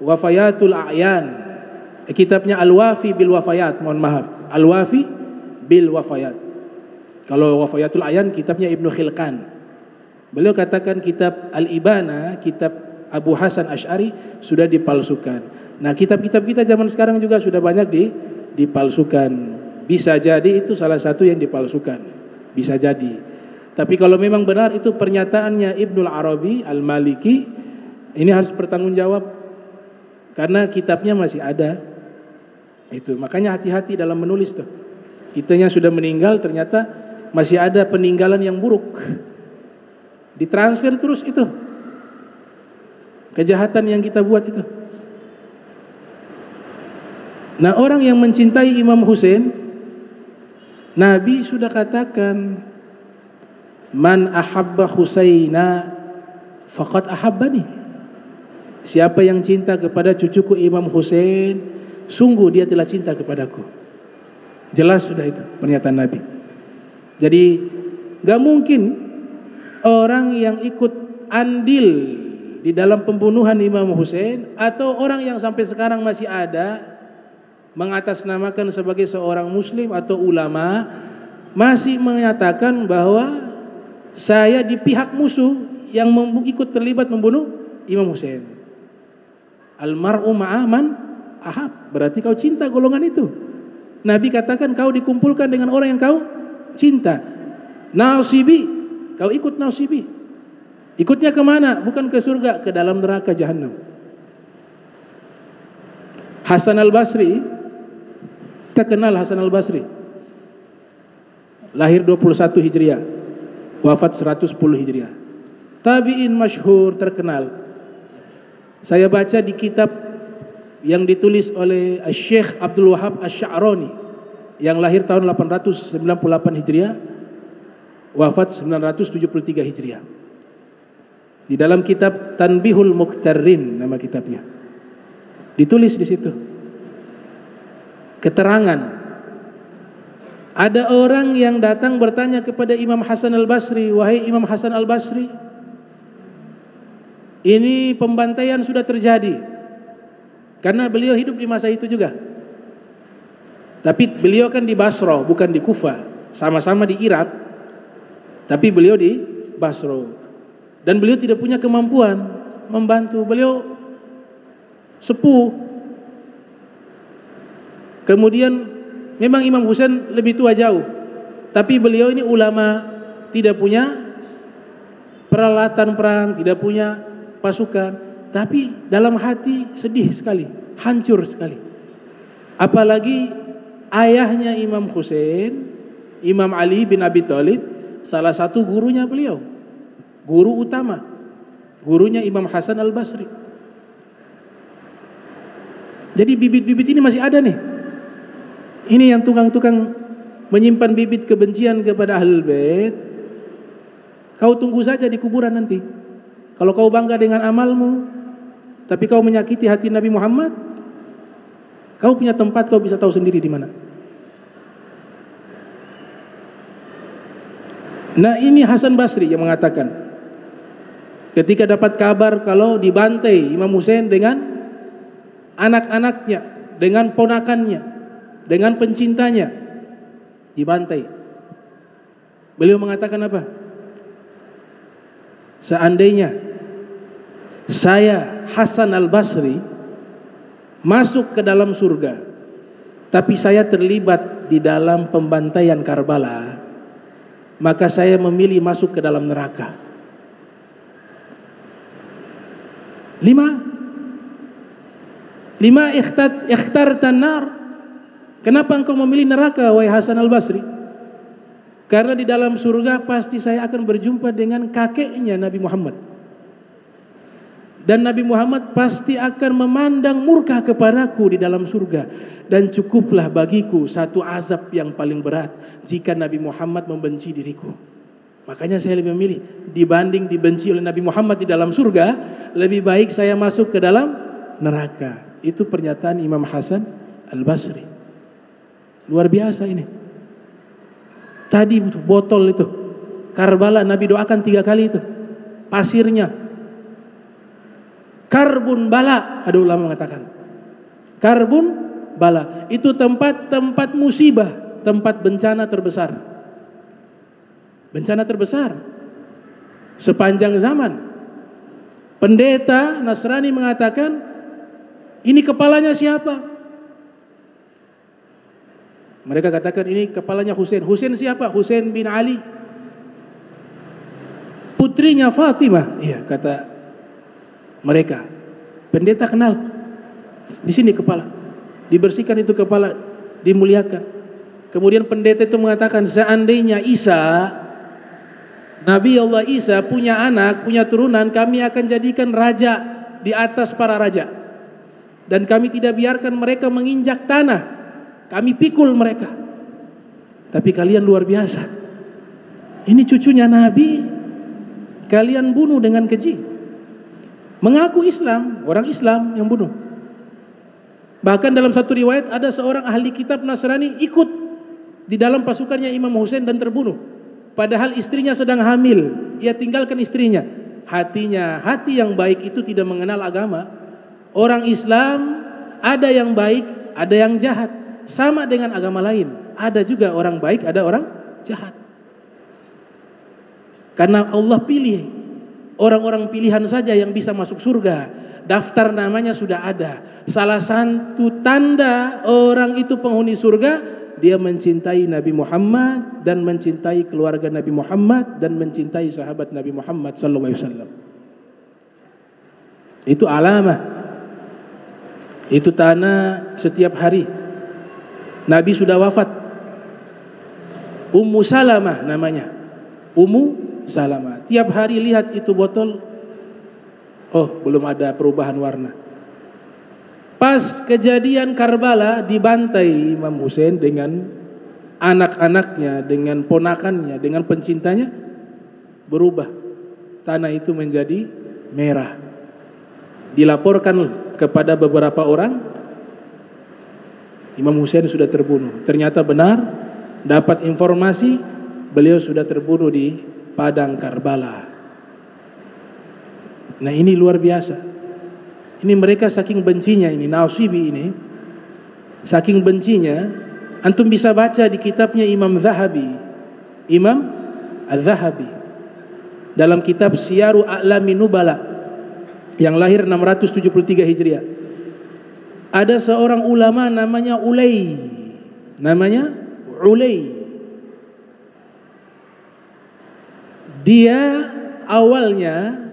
Wafayatul A'yan, kitabnya Al-Wafi bil Wafayat, mohon maaf, Al-Wafi bil Wafayat. Kalau Wafayatul A'yan kitabnya Ibnu Khilqan. Beliau katakan kitab Al-Ibana, kitab Abu Hasan Asy'ari sudah dipalsukan. Nah kitab-kitab kita zaman sekarang juga sudah banyak dipalsukan. Bisa jadi itu salah satu yang dipalsukan, bisa jadi. Tapi kalau memang benar itu pernyataannya Ibnul Arabi Al-Maliki, ini harus bertanggung jawab karena kitabnya masih ada. Itu makanya hati-hati dalam menulis tuh. Kitanya sudah meninggal ternyata masih ada peninggalan yang buruk, ditransfer terus itu kejahatan yang kita buat itu. Nah orang yang mencintai Imam Husain, Nabi sudah katakan, man ahabba Husaina faqad ahabbani. Siapa yang cinta kepada cucuku Imam Husain, sungguh dia telah cinta kepadaku. Jelas sudah itu pernyataan Nabi. Jadi gak mungkin orang yang ikut andil di dalam pembunuhan Imam Husain atau orang yang sampai sekarang masih ada mengatasnamakan sebagai seorang muslim atau ulama masih menyatakan bahwa saya di pihak musuh yang ikut terlibat membunuh Imam Husain. Almar'u ma'aman ahab, berarti kau cinta golongan itu. Nabi katakan kau dikumpulkan dengan orang yang kau cinta. Nasibi, kau ikut nasibi. Ikutnya kemana? Bukan ke surga, ke dalam neraka jahanam. Hasan al-Basri, kita kenal Hasan al-Basri. Lahir 21 Hijriah, wafat 110 Hijriah. Tabi'in masyhur terkenal. Saya baca di kitab yang ditulis oleh Syekh Abdul Wahab Asy-Sya'rani yang lahir tahun 898 Hijriah, wafat 973 Hijriah. Di dalam kitab Tanbihul Muqtarrin nama kitabnya. Ditulis di situ keterangan ada orang yang datang bertanya kepada Imam Hasan al-Basri, wahai Imam Hasan al-Basri, ini pembantaian sudah terjadi. Karena beliau hidup di masa itu juga. Tapi beliau kan di Basra, bukan di Kufah. Sama-sama di Irak, tapi beliau di Basra. Dan beliau tidak punya kemampuan membantu. Beliau sepuh. Kemudian memang Imam Husain lebih tua jauh, tapi beliau ini ulama, tidak punya peralatan perang, tidak punya pasukan, tapi dalam hati sedih sekali, hancur sekali. Apalagi ayahnya Imam Husain, Imam Ali bin Abi Thalib, salah satu gurunya beliau, guru utama, gurunya Imam Hasan al-Basri. Jadi bibit-bibit ini masih ada nih. Ini yang tukang-tukang menyimpan bibit kebencian kepada Ahlul Bait. Kau tunggu saja di kuburan nanti. Kalau kau bangga dengan amalmu, tapi kau menyakiti hati Nabi Muhammad, kau punya tempat, kau bisa tahu sendiri di mana. Nah ini Hasan Basri yang mengatakan, ketika dapat kabar kalau dibantai Imam Husain dengan anak-anaknya, dengan ponakannya, dengan pencintanya, dibantai. Beliau mengatakan apa? Seandainya saya Hasan al-Basri masuk ke dalam surga, tapi saya terlibat di dalam pembantaian Karbala, maka saya memilih masuk ke dalam neraka. 5 ikhtartan nar. Kenapa engkau memilih neraka, wahai Hasan al-Basri? Karena di dalam surga pasti saya akan berjumpa dengan kakeknya Nabi Muhammad. Dan Nabi Muhammad pasti akan memandang murka kepadaku di dalam surga. Dan cukuplah bagiku satu azab yang paling berat jika Nabi Muhammad membenci diriku. Makanya saya lebih memilih, dibanding dibenci oleh Nabi Muhammad di dalam surga, lebih baik saya masuk ke dalam neraka. Itu pernyataan Imam Hasan al-Basri. Luar biasa ini. Tadi botol itu Karbala Nabi doakan 3 kali itu. Pasirnya karbun bala, ada ulama mengatakan karbun bala itu tempat musibah, tempat bencana terbesar. Bencana terbesar sepanjang zaman. Pendeta Nasrani mengatakan, ini kepalanya siapa? Mereka katakan ini kepalanya Husain. Husain siapa? Husain bin Ali, putrinya Fatimah. Iya, kata mereka. Pendeta kenal. Di sini kepala. Dibersihkan itu kepala, dimuliakan. Kemudian pendeta itu mengatakan, seandainya Isa, Nabi Allah Isa punya anak, punya turunan, kami akan jadikan raja di atas para raja. Dan kami tidak biarkan mereka menginjak tanah. Kami pikul mereka. Tapi kalian luar biasa. Ini cucunya Nabi, kalian bunuh dengan keji. Mengaku Islam, orang Islam yang bunuh. Bahkan dalam satu riwayat ada seorang ahli kitab Nasrani ikut di dalam pasukannya Imam Husain dan terbunuh. Padahal istrinya sedang hamil, ia tinggalkan istrinya. Hati yang baik itu tidak mengenal agama. Orang Islam ada yang baik, ada yang jahat. Sama dengan agama lain, ada juga orang baik, ada orang jahat. Karena Allah pilih orang-orang pilihan saja yang bisa masuk surga. Daftar namanya sudah ada. Salah satu tanda orang itu penghuni surga, dia mencintai Nabi Muhammad dan mencintai keluarga Nabi Muhammad dan mencintai sahabat Nabi Muhammad sallallahu alaihi wasallam. Itu alamah. Itu tanda setiap hari. Nabi sudah wafat. Ummu Salamah namanya. Ummu Salamah. Tiap hari lihat itu botol. Oh, belum ada perubahan warna. Pas kejadian Karbala dibantai Imam Husain dengan anak-anaknya, dengan ponakannya, dengan pencintanya, berubah. Tanah itu menjadi merah. Dilaporkan kepada beberapa orang, Imam Husain sudah terbunuh. Ternyata benar, dapat informasi beliau sudah terbunuh di padang Karbala. Nah, ini luar biasa. Ini mereka saking bencinya ini, Nasibi ini saking bencinya, antum bisa baca di kitabnya Imam Zahabi, Imam Az-Zahabi dalam kitab Syiaru A'lamin Nubala yang lahir 673 Hijriah. Ada seorang ulama namanya Ulay. Namanya Ulay. Dia awalnya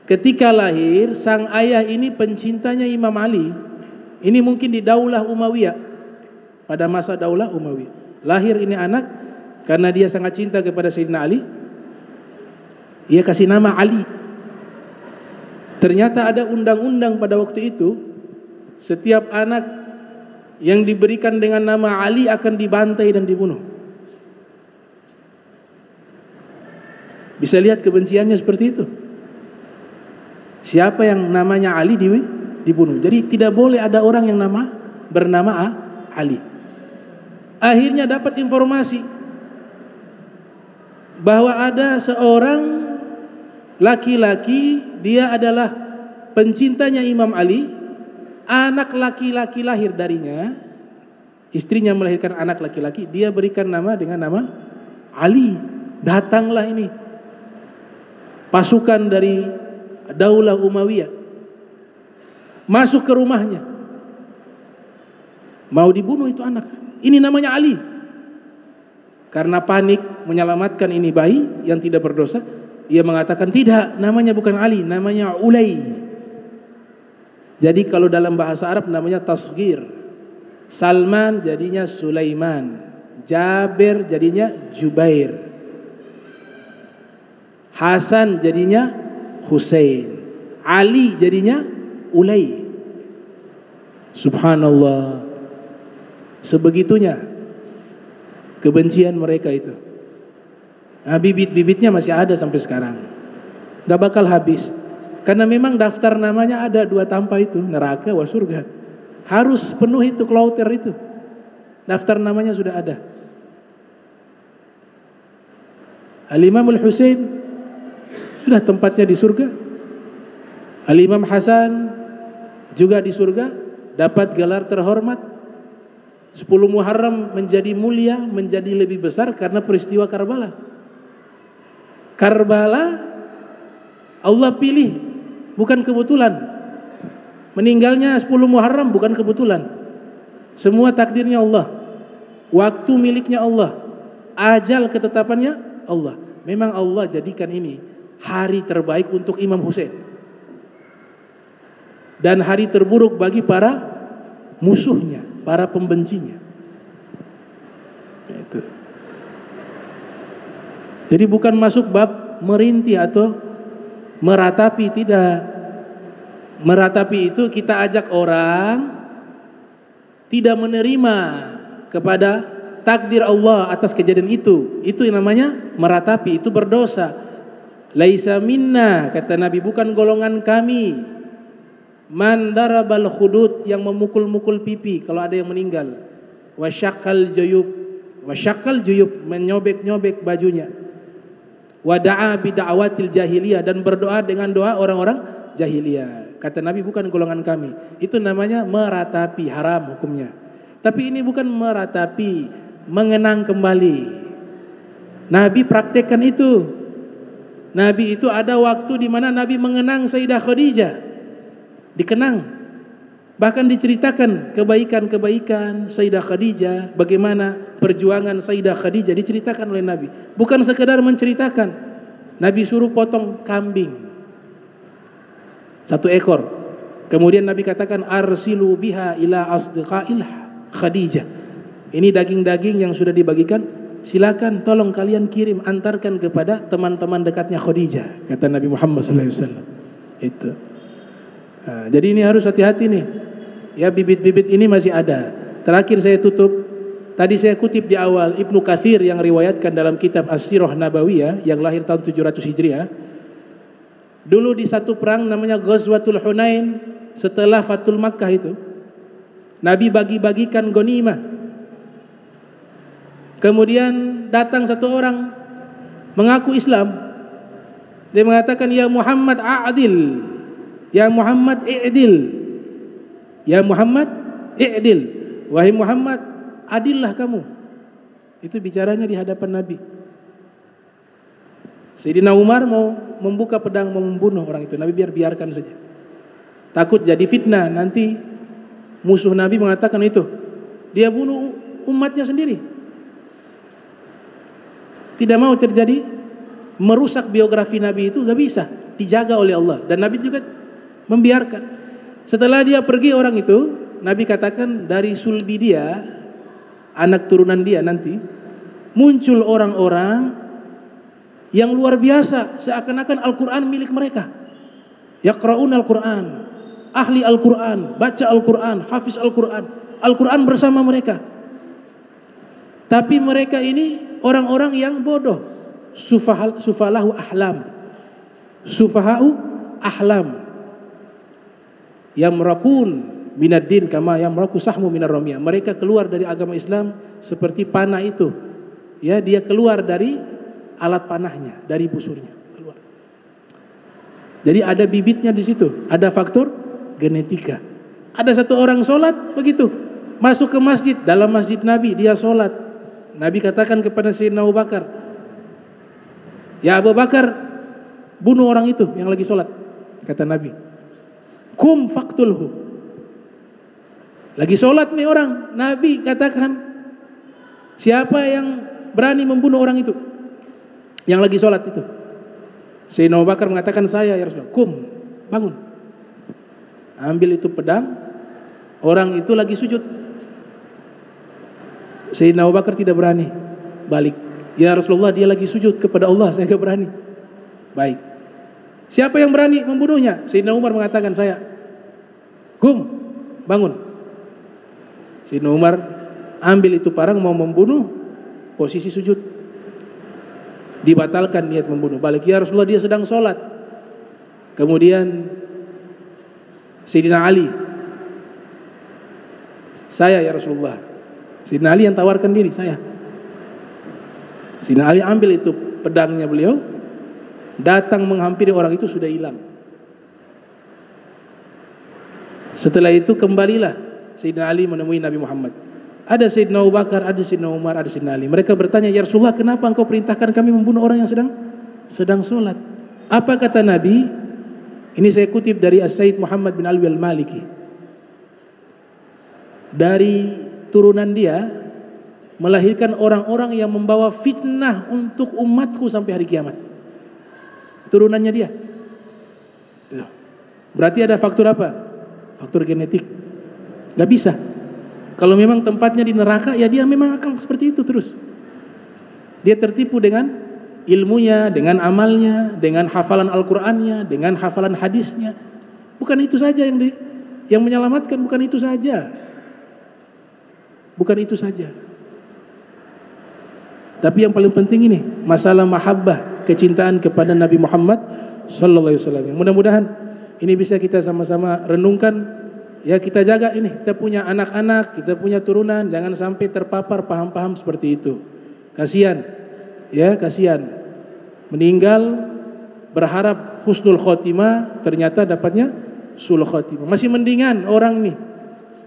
ketika lahir, sang ayah ini pencintanya Imam Ali. Ini mungkin di Daulah Umayyah. Pada masa Daulah Umayyah. Lahir ini anak karena dia sangat cinta kepada Sayyidina Ali. Ia kasih nama Ali. Ternyata ada undang-undang pada waktu itu, setiap anak yang diberikan dengan nama Ali akan dibantai dan dibunuh. Bisa lihat kebenciannya seperti itu. Siapa yang namanya Ali dibunuh. Jadi tidak boleh ada orang yang bernama Ali. Akhirnya dapat informasi bahwa ada seorang laki-laki, dia adalah pencintanya Imam Ali. Anak laki-laki lahir darinya, istrinya melahirkan anak laki-laki, dia berikan nama dengan nama Ali. Datanglah ini pasukan dari Daulah Umayyah masuk ke rumahnya, mau dibunuh itu anak. Ini namanya Ali. Karena panik menyelamatkan ini bayi yang tidak berdosa, ia mengatakan tidak, namanya bukan Ali, namanya Ulay. Jadi kalau dalam bahasa Arab namanya tasghir. Salman jadinya Sulaiman, Jabir jadinya Jubair, Hasan jadinya Husain, Ali jadinya Ulay. Subhanallah. Sebegitunya kebencian mereka itu. Nah, bibit-bibitnya masih ada sampai sekarang. Gak bakal habis. Karena memang daftar namanya ada 2 tanpa itu, neraka wa surga. Harus penuh itu klauter itu. Daftar namanya sudah ada. Al-Imam Al-Husain sudah tempatnya di surga. Al-Imam Hasan juga di surga, dapat gelar terhormat. 10 Muharram menjadi mulia, menjadi lebih besar karena peristiwa Karbala. Karbala Allah pilih, bukan kebetulan. Meninggalnya 10 Muharram bukan kebetulan. Semua takdirnya Allah. Waktu miliknya Allah. Ajal ketetapannya Allah. Memang Allah jadikan ini hari terbaik untuk Imam Husain. Dan hari terburuk bagi para musuhnya, para pembencinya. Itu. Jadi bukan masuk bab merintih atau meratapi, tidak. Meratapi itu kita ajak orang tidak menerima kepada takdir Allah atas kejadian itu. Itu yang namanya meratapi, itu berdosa. Laisa minna, kata Nabi, bukan golongan kami. Man darabal khudud, yang memukul-mukul pipi kalau ada yang meninggal. Wasyaqqal juyub, wasyaqqal juyub, menyobek-nyobek bajunya. Wada'a bida'awatil jahiliyah, dan berdoa dengan doa orang-orang jahiliyah. Kata Nabi, bukan golongan kami. Itu namanya meratapi, haram hukumnya. Tapi ini bukan meratapi, mengenang kembali. Nabi praktekkan itu. Nabi itu ada waktu di mana Nabi mengenang Sayyidah Khadijah. Dikenang. Bahkan diceritakan kebaikan-kebaikan Sayyidah Khadijah, bagaimana perjuangan Sayyidah Khadijah diceritakan oleh Nabi. Bukan sekedar menceritakan. Nabi suruh potong kambing 1 ekor. Kemudian Nabi katakan arsilu biha ila asdiqail Khadijah. Ini daging-daging yang sudah dibagikan, silakan tolong kalian kirim, antarkan kepada teman-teman dekatnya Khadijah, kata Nabi Muhammad SAW. Itu. Nah, jadi ini harus hati-hati nih. Ya, bibit-bibit ini masih ada. Terakhir saya tutup. Tadi saya kutip di awal Ibnu Katsir yang riwayatkan dalam kitab As-Sirah Nabawiyah yang lahir tahun 700 Hijriah. Dulu di satu perang namanya Ghazwatul Hunain, setelah Fathul Makkah itu, Nabi bagi-bagikan ghanimah. Kemudian datang satu orang mengaku Islam. Dia mengatakan, ya Muhammad a'dil, ya Muhammad i'dil, ya Muhammad i'dil, wahai Muhammad adillah kamu. Itu bicaranya di hadapan Nabi. Sayyidina Umar mau membuka pedang, mau membunuh orang itu. Nabi biarkan saja, takut jadi fitnah. Nanti musuh Nabi mengatakan itu dia bunuh umatnya sendiri. Tidak mau terjadi merusak biografi Nabi, itu gak bisa, dijaga oleh Allah. Dan Nabi juga membiarkan. Setelah dia pergi orang itu, Nabi katakan dari sulbi dia, anak turunan dia nanti muncul orang-orang yang luar biasa, seakan-akan Al-Quran milik mereka. Yaqra'un Al-Quran, ahli Al-Quran, baca Al-Quran, hafiz Al-Quran, Al-Quran bersama mereka. Tapi mereka ini orang-orang yang bodoh, sufalahu ahlam, sufahau ahlam, yamraqun minad din kama yamraqu sahmu minar ramiyah. Mereka keluar dari agama Islam seperti panah itu, ya, dia keluar dari alat panahnya, dari busurnya keluar. Jadi ada bibitnya di situ, ada faktor genetika. Ada satu orang sholat begitu, masuk ke masjid, dalam masjid Nabi dia sholat. Nabi katakan kepada Sayyidina Abu Bakar, ya Abu Bakar, bunuh orang itu yang lagi sholat. Kata Nabi, kum faktulhu. Lagi sholat nih orang. Nabi katakan, siapa yang berani membunuh orang itu yang lagi sholat itu? Sayyidina Abu Bakar mengatakan, saya ya Rasulullah. Kum, bangun, ambil itu pedang. Orang itu lagi sujud. Sayyidina Abu Bakar tidak berani balik. Ya Rasulullah, dia lagi sujud kepada Allah, saya tidak berani. Baik, siapa yang berani membunuhnya? Sayyidina Umar mengatakan, saya. Kum, bangun. Sayyidina Umar ambil itu parang mau membunuh, posisi sujud. Dibatalkan niat membunuh. Balik, ya Rasulullah, dia sedang sholat. Kemudian Sayyidina Ali, saya ya Rasulullah. Sayyidina Ali yang tawarkan diri, saya. Sayyidina Ali ambil itu pedangnya beliau, datang menghampiri orang itu, sudah hilang. Setelah itu kembalilah Sayyidina Ali menemui Nabi Muhammad. Ada Sayyidina Abu Bakar, ada Sayyidina Umar, ada Sayyidina Ali. Mereka bertanya, ya Rasulullah, kenapa engkau perintahkan kami membunuh orang yang sedang sholat? Apa kata Nabi? Ini saya kutip dari As-Sayyid Muhammad bin Alwi al-Maliki. Dari turunan dia melahirkan orang-orang yang membawa fitnah untuk umatku sampai hari kiamat. Turunannya dia. Berarti ada faktor apa? Faktor genetik. Gak bisa. Kalau memang tempatnya di neraka, ya dia memang akan seperti itu terus. Dia tertipu dengan ilmunya, dengan amalnya, dengan hafalan Al-Qur'annya, dengan hafalan hadisnya. Bukan itu saja yang menyelamatkan, bukan itu saja. Bukan itu saja. Tapi yang paling penting ini, masalah mahabbah, kecintaan kepada Nabi Muhammad sallallahu alaihi wasallam. Mudah-mudahan ini bisa kita sama-sama renungkan. Ya, kita jaga ini, kita punya anak-anak, kita punya turunan, jangan sampai terpapar paham-paham seperti itu. Kasihan. Ya, kasihan. Meninggal berharap husnul khotimah, ternyata dapatnya sul khotimah. Masih mendingan orang nih.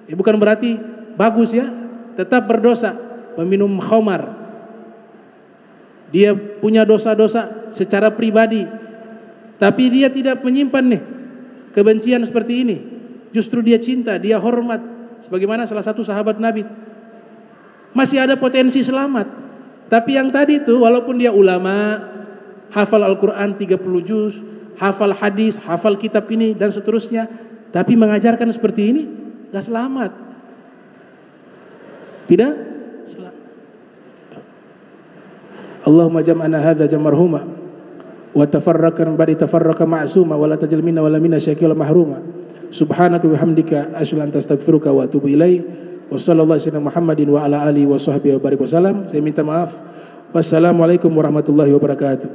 Ya, bukan berarti bagus ya, tetap berdosa, peminum khamar. Dia punya dosa-dosa secara pribadi, tapi dia tidak menyimpan nih kebencian seperti ini. Justru dia cinta, dia hormat, sebagaimana salah satu sahabat Nabi. Masih ada potensi selamat. Tapi yang tadi itu, walaupun dia ulama, hafal Al-Quran 30 juz, hafal hadis, hafal kitab ini dan seterusnya, tapi mengajarkan seperti ini, gak selamat. Tidak selamat. Allahumma jam'ana hadza jamarhuma wa tafarraqan ba'da tafarraqa ma'suma wa la tajal minna wa la minna syakila mahruma. Subhanaka wa bihamdika asyhadu an la ilaha illa anta astaghfiruka wa atubu ilaik. Wa sallallahu alaihi Muhammadin wa ala alihi wa sahbihi wa barik wasallam. Saya minta maaf. Wassalamualaikum warahmatullahi wabarakatuh.